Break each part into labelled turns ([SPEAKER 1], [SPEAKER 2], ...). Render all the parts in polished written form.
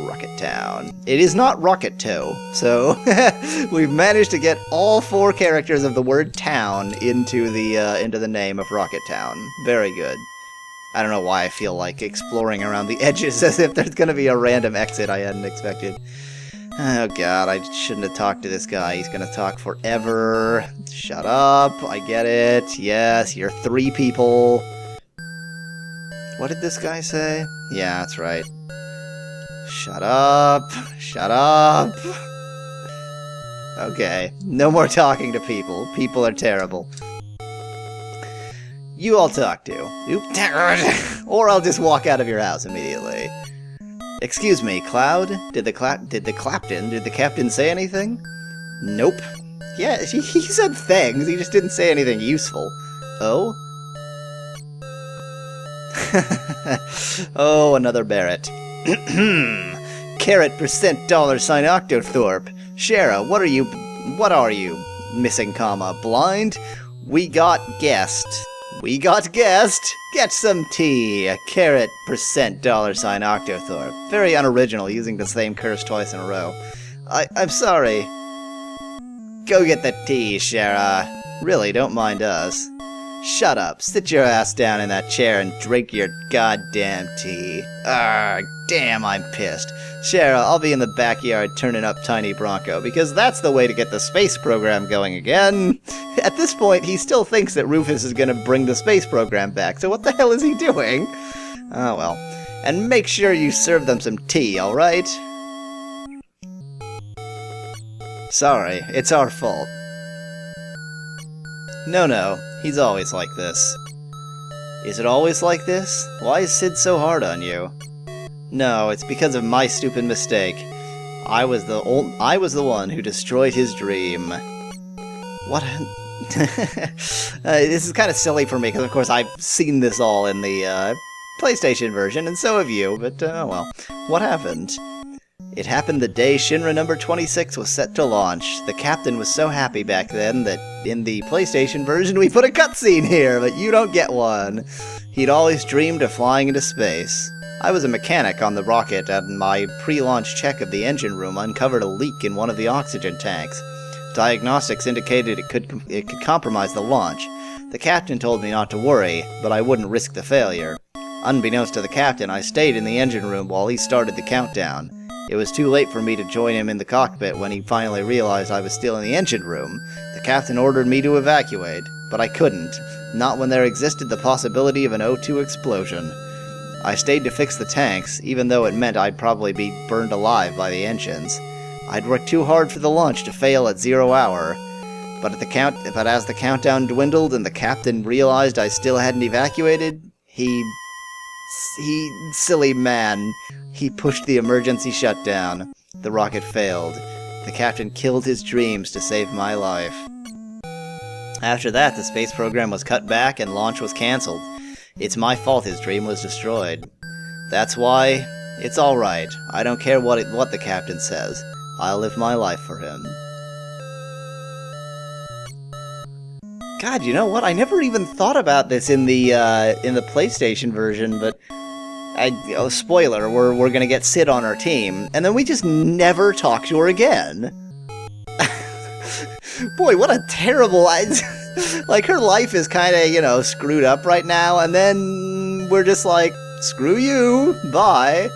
[SPEAKER 1] Rocket Town. It is not Rocket Toe, so we've managed to get all 4 characters of the word town into the name of Rocket Town. Very good. I don't know why I feel like exploring around the edges as if there's gonna be a random exit I hadn't expected. Oh god, I shouldn't have talked to this guy. He's gonna talk forever. Shut up, I get it. Yes, you're 3 people. What did this guy say? Yeah, that's right. Shut up. Shut up. Okay, no more talking to people. People are terrible. You I'll talk to. Oop. Or I'll just walk out of your house immediately. Excuse me, Cloud? Did the captain say anything? Nope. Yeah, he said things, he just didn't say anything useful. Oh? Oh, another Barrett. Carrot % $sign Octothorpe. Shara, what are you? Missing comma. Blind? We got guest. We got guest. Get some tea. A carrot % $sign Octothorpe. Very unoriginal, using the same curse twice in a row. I'm sorry. Go get the tea, Shara. Really, don't mind us. Shut up. Sit your ass down in that chair and drink your goddamn tea. Arrgh, damn, I'm pissed. Shara, I'll be in the backyard turning up Tiny Bronco, because that's the way to get the space program going again. At this point, he still thinks that Rufus is gonna bring the space program back, so what the hell is he doing? Oh well. And make sure you serve them some tea, alright? Sorry, it's our fault. No, he's always like this. Is it always like this? Why is Sid so hard on you? No, it's because of my stupid mistake. I was the one who destroyed his dream. What? This is kind of silly for me, because of course I've seen this all in the PlayStation version, and so have you, but oh well. What happened? It happened the day Shinra number 26 was set to launch. The captain was so happy back then that in the PlayStation version we put a cutscene here, but you don't get one. He'd always dreamed of flying into space. I was a mechanic on the rocket, and my pre-launch check of the engine room uncovered a leak in one of the oxygen tanks. Diagnostics indicated it could compromise the launch. The captain told me not to worry, but I wouldn't risk the failure. Unbeknownst to the captain, I stayed in the engine room while he started the countdown. It was too late for me to join him in the cockpit when he finally realized I was still in the engine room. The captain ordered me to evacuate, but I couldn't, not when there existed the possibility of an O2 explosion. I stayed to fix the tanks, even though it meant I'd probably be burned alive by the engines. I'd worked too hard for the launch to fail at 0 hour, but as the countdown dwindled and the captain realized I still hadn't evacuated, silly man. He pushed the emergency shutdown. The rocket failed. The captain killed his dreams to save my life. After that, the space program was cut back and launch was cancelled. It's my fault his dream was destroyed. That's why it's alright. I don't care what the captain says. I'll live my life for him. God, you know what? I never even thought about this in the PlayStation version, but spoiler, we're gonna get Sid on our team, and then we just never talk to her again. Boy, what a terrible... like, her life is kinda, screwed up right now, and then we're just like, screw you, bye.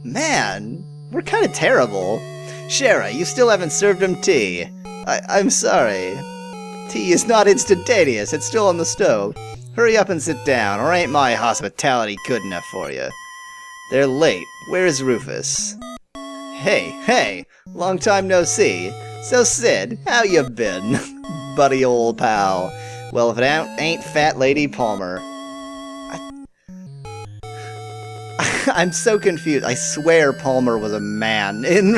[SPEAKER 1] Man, we're kinda terrible. Shara, you still haven't served him tea. I'm sorry. Tea is not instantaneous, it's still on the stove. Hurry up and sit down, or ain't my hospitality good enough for you? They're late. Where's Rufus? Hey, long time no see. So Sid, how you been? Buddy old pal. Well, if it ain't Fat Lady Palmer. I'm so confused. I swear Palmer was a man in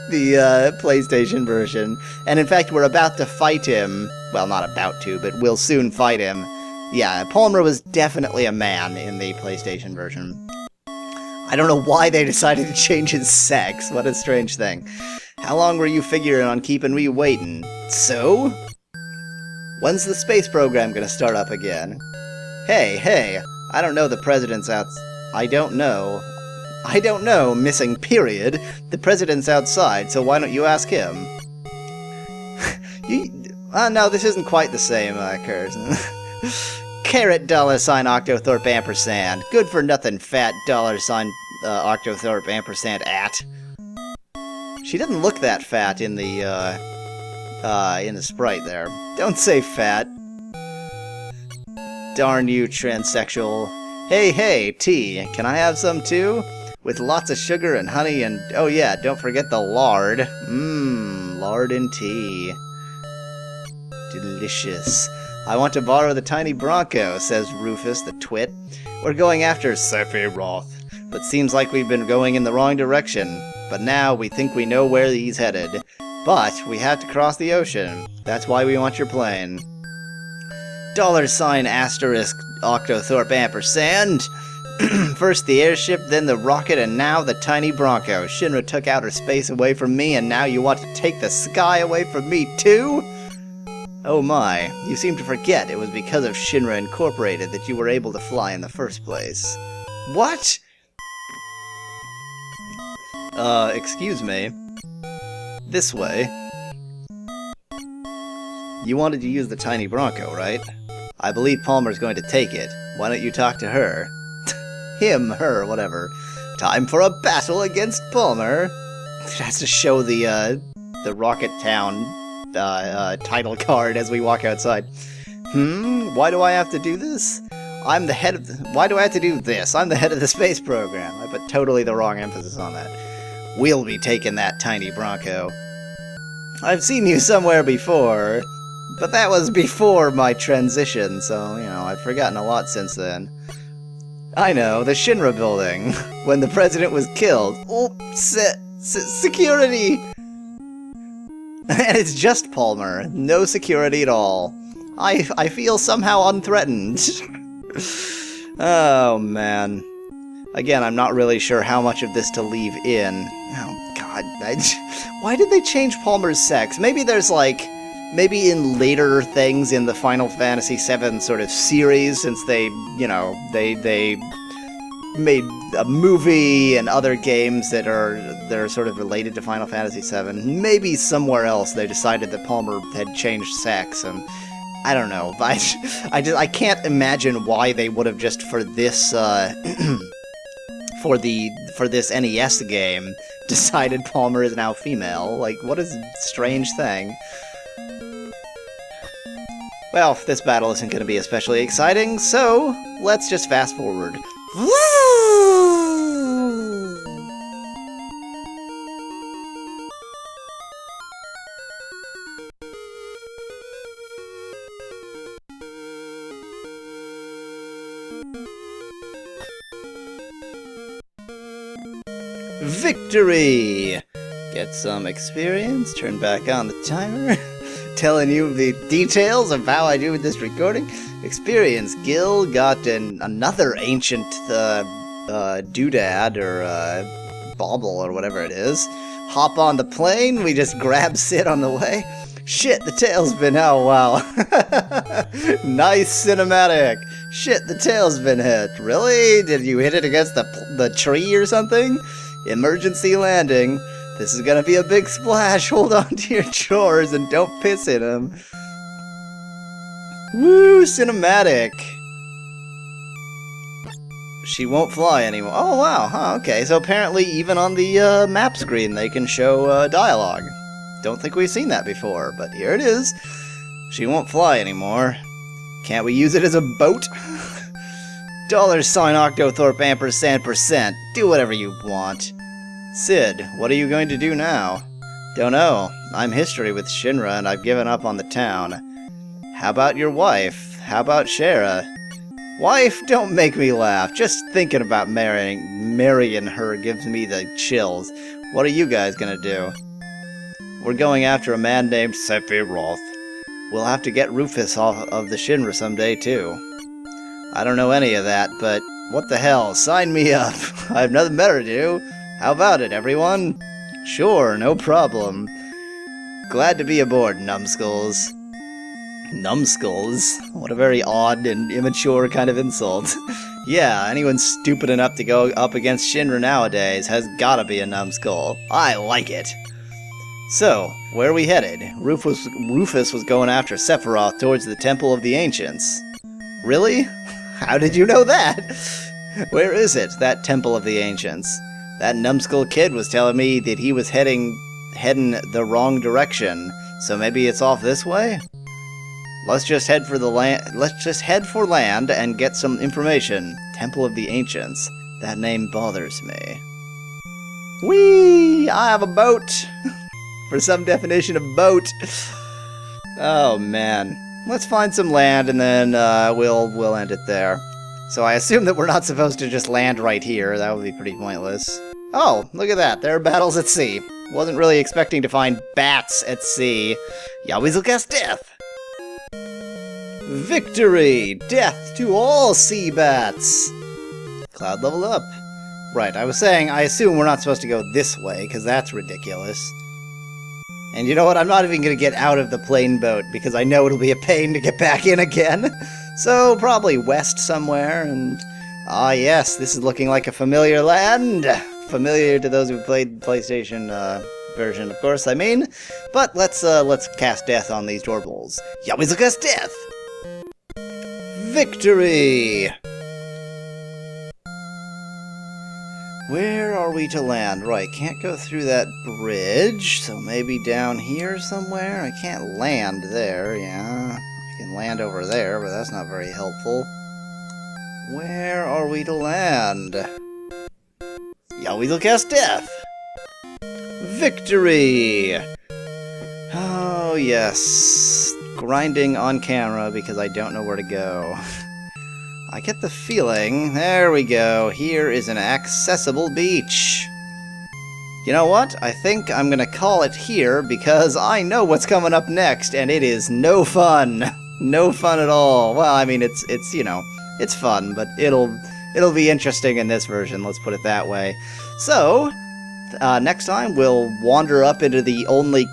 [SPEAKER 1] the PlayStation version. And in fact, we're about to fight him. Well, not about to, but we'll soon fight him. Yeah, Palmer was definitely a man in the PlayStation version. I don't know why they decided to change his sex. What a strange thing. How long were you figuring on keeping me waiting? So? When's the space program gonna start up again? Hey, I don't know the president's out... I don't know. I don't know, missing period. The president's outside, so why don't you ask him? No, this isn't quite the same, Curzon. Carrot $sign Octothorpe ampersand. Good for nothing fat $sign Octothorpe ampersand at. She didn't look that fat in the sprite there. Don't say fat. Darn you, transsexual. Hey, tea. Can I have some too? With lots of sugar and honey and... Oh yeah, don't forget the lard. Mmm, lard and tea. Delicious. I want to borrow the tiny Bronco, says Rufus the twit. We're going after Sephiroth, but seems like we've been going in the wrong direction. But now we think we know where he's headed. But we have to cross the ocean. That's why we want your plane. $sign asterisk Octothorpe ampersand. First the airship, then the rocket, and now the tiny Bronco. Shinra took outer space away from me, and now you want to take the sky away from me too? Oh my, you seem to forget it was because of Xaronyr Incorporated that you were able to fly in the first place. What? Excuse me. This way. You wanted to use the tiny Bronco, right? I believe Palmer's going to take it. Why don't you talk to her? Him, her, whatever. Time for a battle against Palmer. It has to show the Rocket Town title card as we walk outside. Why do I have to do this? I'm the head of Why do I have to do this? I'm the head of the space program. I put totally the wrong emphasis on that. We'll be taking that tiny Bronco. I've seen you somewhere before, but that was before my transition, so, you know, I've forgotten a lot since then. I know, the Shinra building, when the president was killed. Oh, security! And it's just Palmer. No security at all. I feel somehow unthreatened. Oh, man. Again, I'm not really sure how much of this to leave in. Oh, God. Why did they change Palmer's sex? Maybe there's, like... Maybe in later things in the Final Fantasy VII sort of series, since they, you know, they made a movie and other games that are sort of related to Final Fantasy VII. Maybe somewhere else they decided that Palmer had changed sex, and I don't know. I can't imagine why they would have just for this for this NES game decided Palmer is now female. Like, what a strange thing. Well, this battle isn't going to be especially exciting, so let's just fast forward. Victory! Get some experience, turn back on the timer. Telling you the details of how I do with this recording. Experience. Gil got another ancient doodad or bauble or whatever it is. Hop on the plane. We just grab Sid on the way. Shit, the tail's been... Oh, wow. Nice cinematic. Shit, the tail's been hit. Really? Did you hit it against the tree or something? Emergency landing. This is gonna be a big splash. Hold on to your drawers and don't piss in them. Woo, cinematic. She won't fly anymore. Oh, wow. Huh, okay, so apparently even on the map screen they can show dialogue. Don't think we've seen that before, but here it is. She won't fly anymore. Can't we use it as a boat? $sign Octothorpe ampersand %. Do whatever you want. Sid, what are you going to do now? Don't know. I'm history with Shinra and I've given up on the town. How about your wife? How about Shara? Wife, don't make me laugh. Just thinking about marrying her gives me the chills. What are you guys gonna do? We're going after a man named Sephiroth. We'll have to get Rufus off of the Shinra someday too. I don't know any of that, but what the hell? Sign me up. I have nothing better to do. How about it, everyone? Sure, no problem. Glad to be aboard, numbskulls. Numbskulls? What a very odd and immature kind of insult. Yeah, anyone stupid enough to go up against Shinra nowadays has gotta be a numbskull. I like it. So, where are we headed? Rufus was going after Sephiroth towards the Temple of the Ancients. Really? How did you know that? Where is it, that Temple of the Ancients? That numbskull kid was telling me that he was heading the wrong direction, so maybe it's off this way? Let's just head for land and get some information. Temple of the Ancients. That name bothers me. Whee! I have a boat! For some definition of boat. Oh man. Let's find some land and then we'll end it there. So I assume that we're not supposed to just land right here. That would be pretty pointless. Oh, look at that. There are battles at sea. Wasn't really expecting to find bats at sea. Yahweasel cast death. Victory! Death to all sea bats! Cloud level up. Right, I was saying, I assume we're not supposed to go this way, because that's ridiculous. And you know what, I'm not even going to get out of the plane boat, because I know it'll be a pain to get back in again. So, probably west somewhere, and... ah yes, this is looking like a familiar land! Familiar to those who played the PlayStation version, of course, I mean. But let's cast death on these doorbells. Yahweasel cast death! Victory! Where are we to land? Right, can't go through that bridge, so maybe down here somewhere? I can't land there, yeah. I can land over there, but that's not very helpful. Where are we to land? Yahweasel cast death! Victory! Oh, yes. Grinding on camera because I don't know where to go. I get the feeling... there we go. Here is an accessible beach. You know what? I think I'm gonna call it here because I know what's coming up next, and it is no fun. No fun at all. Well, I mean, it's you know, it's fun, but it'll be interesting in this version, let's put it that way. So, next time we'll wander up into the only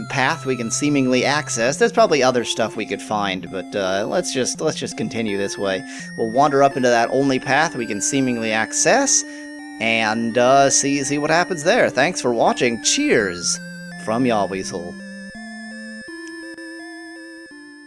[SPEAKER 1] path we can seemingly access. There's probably other stuff we could find, but let's just continue this way. We'll wander up into that only path we can seemingly access, and see what happens there. Thanks for watching. Cheers from Yahweasel.